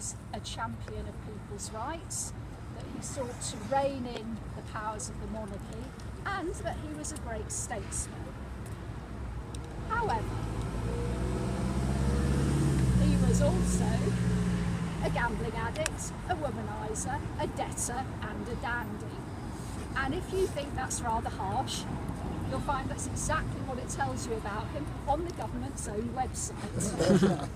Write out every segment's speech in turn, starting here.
as a champion of people's rights, that he sought to rein in the powers of the monarchy, and that he was a great statesman. However, he was also a gambling addict, a womaniser, a debtor and a dandy. And if you think that's rather harsh, you'll find that's exactly what it tells you about him on the government's own website.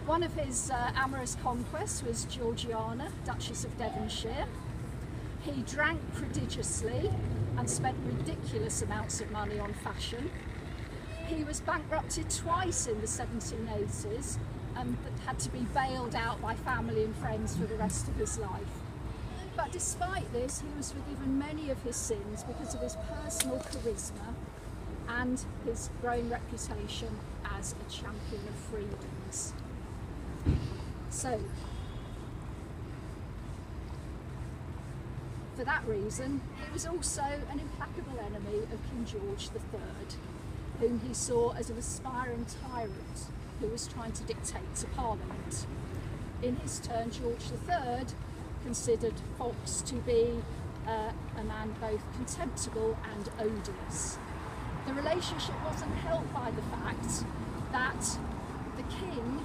One of his amorous conquests was Georgiana, Duchess of Devonshire. He drank prodigiously and spent ridiculous amounts of money on fashion. He was bankrupted twice in the 1780s and had to be bailed out by family and friends for the rest of his life. But despite this, he was forgiven many of his sins because of his personal charisma and his growing reputation as a champion of freedoms. So, for that reason, he was also an implacable enemy of King George III, whom he saw as an aspiring tyrant who was trying to dictate to Parliament. In his turn, George III considered Fox to be a man both contemptible and odious. The relationship wasn't helped by the fact that the king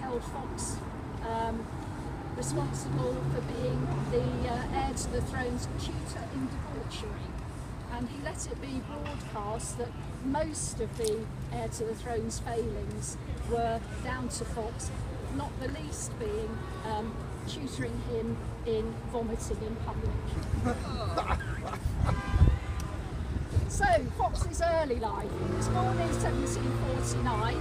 held Fox responsible for being the heir to the throne's tutor in debauchery, and he let it be broadcast that most of the heir to the throne's failings were down to Fox, not the least being tutoring him in vomiting in public. So, Fox's early life. He was born in 1749,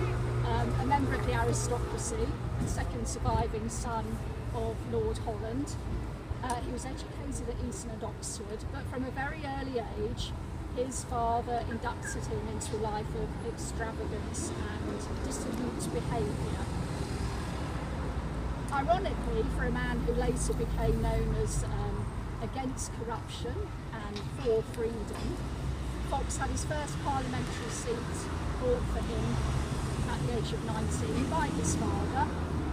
a member of the aristocracy, the second surviving son of Lord Holland. He was educated at Eton and Oxford, but from a very early age, his father inducted him into a life of extravagance and dissolute behaviour. Ironically, for a man who later became known as against corruption and for freedom, Fox had his first parliamentary seat bought for him at the age of 19 by his father,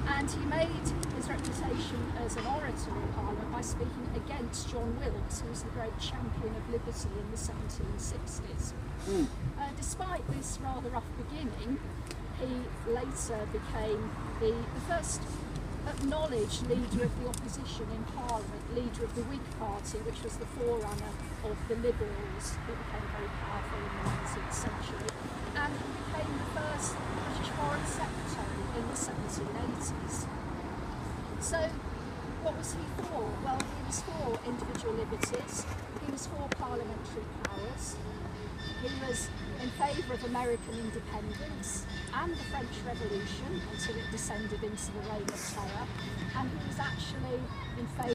and he made his reputation as an orator in Parliament by speaking against John Wilkes, who was the great champion of liberty in the 1760s. Despite this rather rough beginning, he later became the first acknowledged leader of the opposition in Parliament, leader of the Whig Party, which was the forerunner of the Liberals, who became very powerful in the 19th century, and he became the first British Foreign Secretary in the 1780s. So, what was he for? Well, he was for individual liberties, he was for parliamentary powers, he was in favour of American independence and the French Revolution until it descended into the Reign of Terror, and he was actually in favour